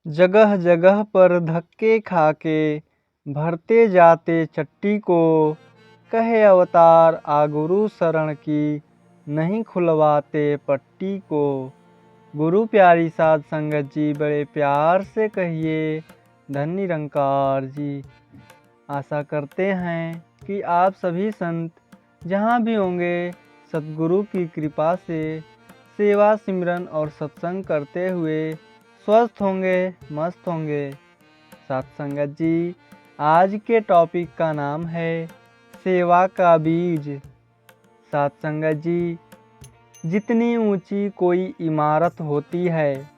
जगह जगह पर धक्के खाके भरते जाते चट्टी को, कहे अवतार आ गुरु शरण की, नहीं खुलवाते पट्टी को। गुरु प्यारी साध संगत जी, बड़े प्यार से कहिए धन निरंकार जी। आशा करते हैं कि आप सभी संत जहाँ भी होंगे सतगुरु की कृपा से सेवा सिमरन और सत्संग करते हुए स्वस्थ होंगे, मस्त होंगे। साथ संगत जी, आज के टॉपिक का नाम है सेवा का बीज। साथ संगत जी, जितनी ऊंची कोई इमारत होती है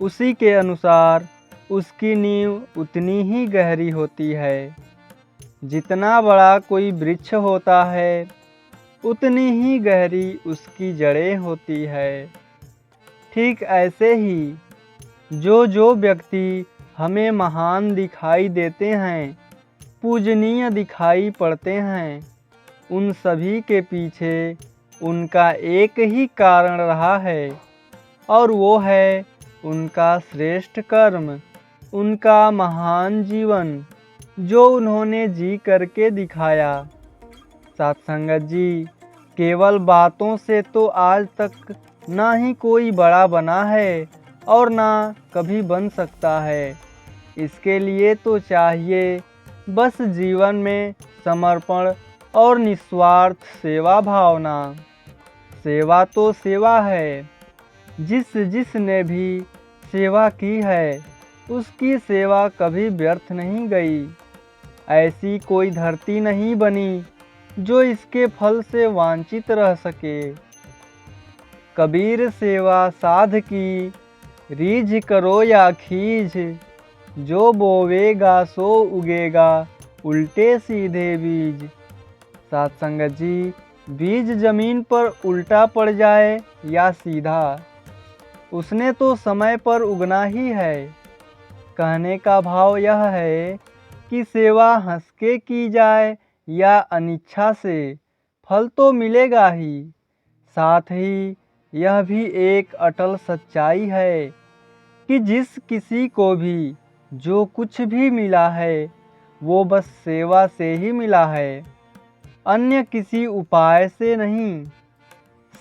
उसी के अनुसार उसकी नींव उतनी ही गहरी होती है। जितना बड़ा कोई वृक्ष होता है उतनी ही गहरी उसकी जड़ें होती है। ठीक ऐसे ही जो व्यक्ति हमें महान दिखाई देते हैं, पूजनीय दिखाई पड़ते हैं, उन सभी के पीछे उनका एक ही कारण रहा है और वो है उनका श्रेष्ठ कर्म, उनका महान जीवन जो उन्होंने जी करके दिखाया। साथ संगत जी, केवल बातों से तो आज तक ना ही कोई बड़ा बना है और ना कभी बन सकता है। इसके लिए तो चाहिए बस जीवन में समर्पण और निस्वार्थ सेवा भावना। सेवा तो सेवा है। जिसने भी सेवा की है उसकी सेवा कभी व्यर्थ नहीं गई। ऐसी कोई धरती नहीं बनी जो इसके फल से वांछित रह सके। कबीर सेवा साध की, रीझ करो या खींच, जो बोवेगा सो उगेगा उल्टे सीधे बीज। साथ संगत जी, बीज जमीन पर उल्टा पड़ जाए या सीधा, उसने तो समय पर उगना ही है। कहने का भाव यह है कि सेवा हंस के की जाए या अनिच्छा से, फल तो मिलेगा ही। साथ ही यह भी एक अटल सच्चाई है कि जिस किसी को भी जो कुछ भी मिला है वो बस सेवा से ही मिला है, अन्य किसी उपाय से नहीं।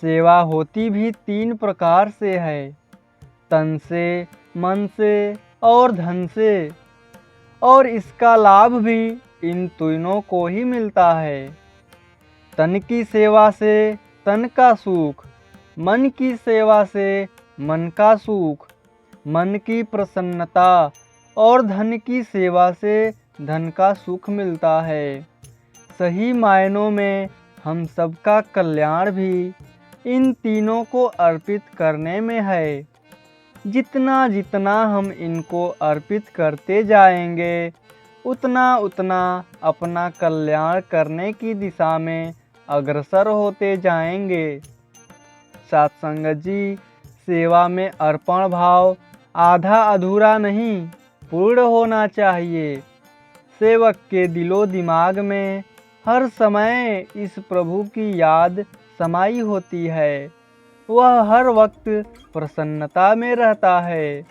सेवा होती भी तीन प्रकार से है, तन से, मन से और धन से, और इसका लाभ भी इन तीनों को ही मिलता है। तन की सेवा से तन का सुख, मन की सेवा से मन का सुख, मन की प्रसन्नता और धन की सेवा से धन का सुख मिलता है। सही मायनों में हम सबका कल्याण भी इन तीनों को अर्पित करने में है। जितना जितना हम इनको अर्पित करते जाएंगे उतना उतना अपना कल्याण करने की दिशा में अग्रसर होते जाएंगे। साथ संगत जी, सेवा में अर्पण भाव आधा अधूरा नहीं, पूर्ण होना चाहिए। सेवक के दिलो दिमाग में हर समय इस प्रभु की याद समाई होती है। वह हर वक्त प्रसन्नता में रहता है।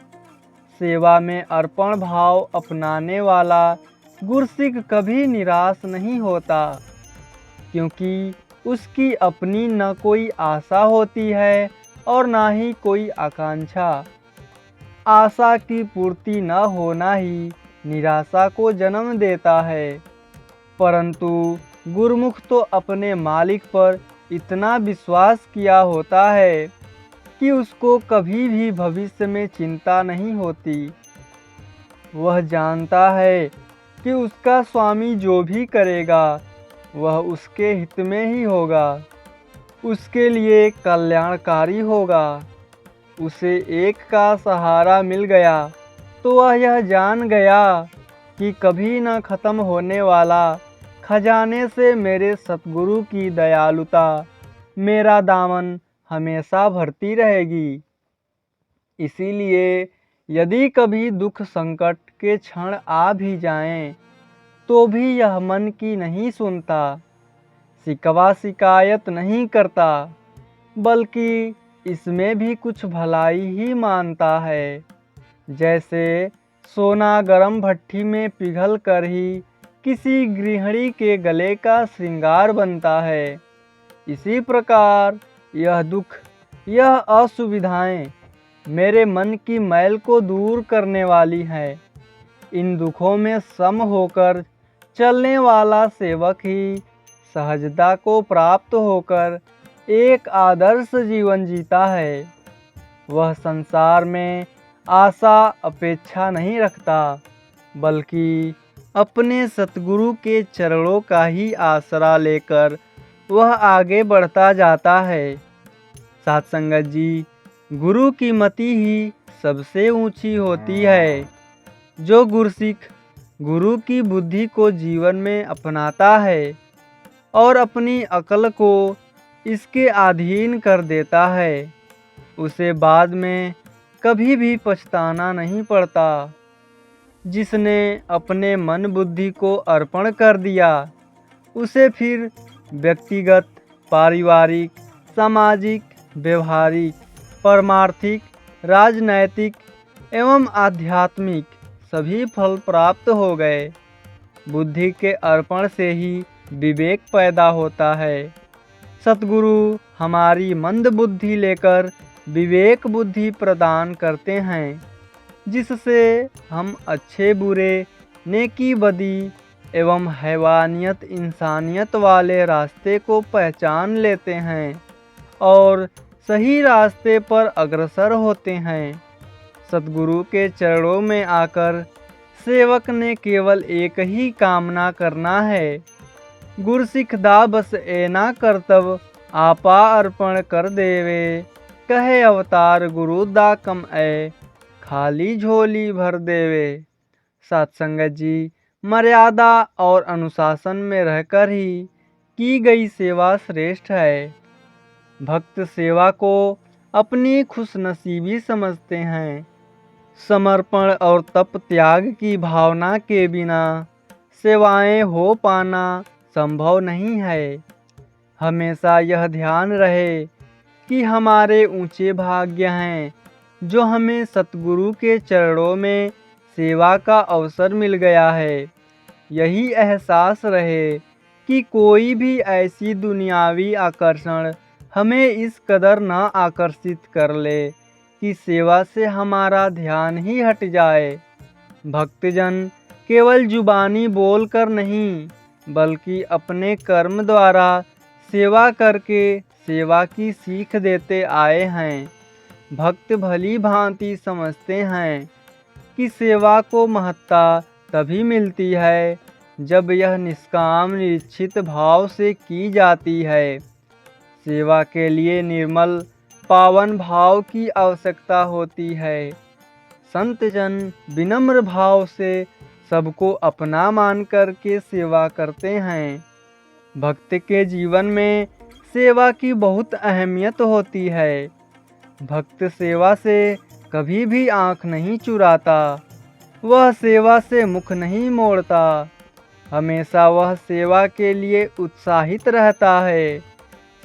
सेवा में अर्पण भाव अपनाने वाला गुरसिक कभी निराश नहीं होता, क्योंकि उसकी अपनी न कोई आशा होती है और ना ही कोई आकांक्षा। आशा की पूर्ति न होना ही निराशा को जन्म देता है, परंतु गुरमुख तो अपने मालिक पर इतना विश्वास किया होता है कि उसको कभी भी भविष्य में चिंता नहीं होती। वह जानता है कि उसका स्वामी जो भी करेगा वह उसके हित में ही होगा, उसके लिए कल्याणकारी होगा। उसे एक का सहारा मिल गया तो वह यह जान गया कि कभी न खत्म होने वाला खजाने से मेरे सतगुरु की दयालुता मेरा दामन हमेशा भरती रहेगी। इसीलिए यदि कभी दुख संकट के क्षण आ भी जाएं, तो भी यह मन की नहीं सुनता, शिकवा शिकायत नहीं करता, बल्कि इसमें भी कुछ भलाई ही मानता है। जैसे सोना गरम भट्ठी में पिघल कर ही किसी गृहिणी के गले का श्रृंगार बनता है, इसी प्रकार यह दुख, यह असुविधाएं मेरे मन की मैल को दूर करने वाली हैं। इन दुखों में सम होकर चलने वाला सेवक ही सहजता को प्राप्त होकर एक आदर्श जीवन जीता है। वह संसार में आशा अपेक्षा नहीं रखता, बल्कि अपने सतगुरु के चरणों का ही आसरा लेकर वह आगे बढ़ता जाता है। साथ संगत जी, गुरु की मति ही सबसे ऊंची होती है। जो गुरसिख गुरु की बुद्धि को जीवन में अपनाता है और अपनी अकल को इसके अधीन कर देता है, उसे बाद में कभी भी पछताना नहीं पड़ता। जिसने अपने मन बुद्धि को अर्पण कर दिया, उसे फिर व्यक्तिगत, पारिवारिक, सामाजिक, व्यवहारिक, परमार्थिक, राजनैतिक एवं आध्यात्मिक सभी फल प्राप्त हो गए। बुद्धि के अर्पण से ही विवेक पैदा होता है। सतगुरु हमारी मंद बुद्धि लेकर विवेक बुद्धि प्रदान करते हैं, जिससे हम अच्छे बुरे, नेकी बदी एवं हैवानियत इंसानियत वाले रास्ते को पहचान लेते हैं और सही रास्ते पर अग्रसर होते हैं। सतगुरु के चरणों में आकर सेवक ने केवल एक ही कामना करना है, गुरसिख दा बस एना करतब आपा अर्पण कर देवे, कहे अवतार गुरु दा कम ए खाली झोली भर देवे। सत्संगत जी, मर्यादा और अनुशासन में रहकर ही की गई सेवा श्रेष्ठ है। भक्त सेवा को अपनी खुशनसीबी समझते हैं। समर्पण और तप त्याग की भावना के बिना सेवाएं हो पाना संभव नहीं है। हमेशा यह ध्यान रहे कि हमारे ऊंचे भाग्य हैं जो हमें सतगुरु के चरणों में सेवा का अवसर मिल गया है। यही एहसास रहे कि कोई भी ऐसी दुनियावी आकर्षण हमें इस कदर न आकर्षित कर ले कि सेवा से हमारा ध्यान ही हट जाए। भक्तजन केवल जुबानी बोलकर नहीं, बल्कि अपने कर्म द्वारा सेवा करके सेवा की सीख देते आए हैं। भक्त भली भांति समझते हैं कि सेवा को महत्ता तभी मिलती है जब यह निष्काम निश्चित भाव से की जाती है। सेवा के लिए निर्मल पावन भाव की आवश्यकता होती है। संत जन विनम्र भाव से सबको अपना मान कर के सेवा करते हैं। भक्त के जीवन में सेवा की बहुत अहमियत होती है। भक्त सेवा से कभी भी आँख नहीं चुराता, वह सेवा से मुख नहीं मोड़ता, हमेशा वह सेवा के लिए उत्साहित रहता है।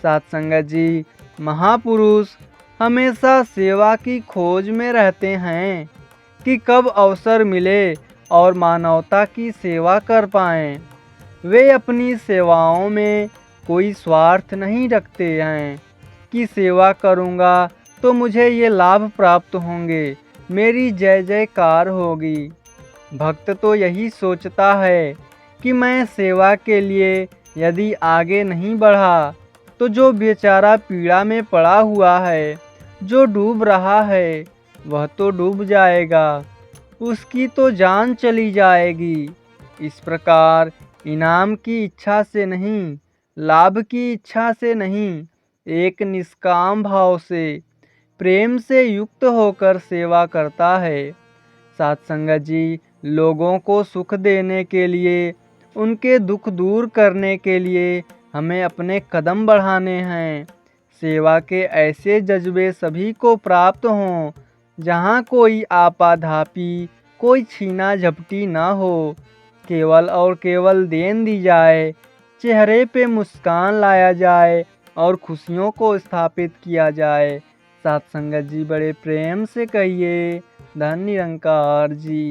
सत्संगत जी, महापुरुष हमेशा सेवा की खोज में रहते हैं कि कब अवसर मिले और मानवता की सेवा कर पाएं। वे अपनी सेवाओं में कोई स्वार्थ नहीं रखते हैं कि सेवा करूंगा तो मुझे ये लाभ प्राप्त होंगे, मेरी जय जयकार होगी। भक्त तो यही सोचता है कि मैं सेवा के लिए यदि आगे नहीं बढ़ा तो जो बेचारा पीड़ा में पड़ा हुआ है, जो डूब रहा है, वह तो डूब जाएगा, उसकी तो जान चली जाएगी। इस प्रकार इनाम की इच्छा से नहीं, लाभ की इच्छा से नहीं, एक निष्काम भाव से, प्रेम से युक्त होकर सेवा करता है। सत्संगत जी, लोगों को सुख देने के लिए, उनके दुख दूर करने के लिए हमें अपने कदम बढ़ाने हैं। सेवा के ऐसे जज्बे सभी को प्राप्त हों जहाँ कोई आपाधापी, कोई छीना झपटी ना हो, केवल और केवल देन दी जाए, चेहरे पे मुस्कान लाया जाए और खुशियों को स्थापित किया जाए। सत्संगत जी, बड़े प्रेम से कहिए धन निरंकार जी।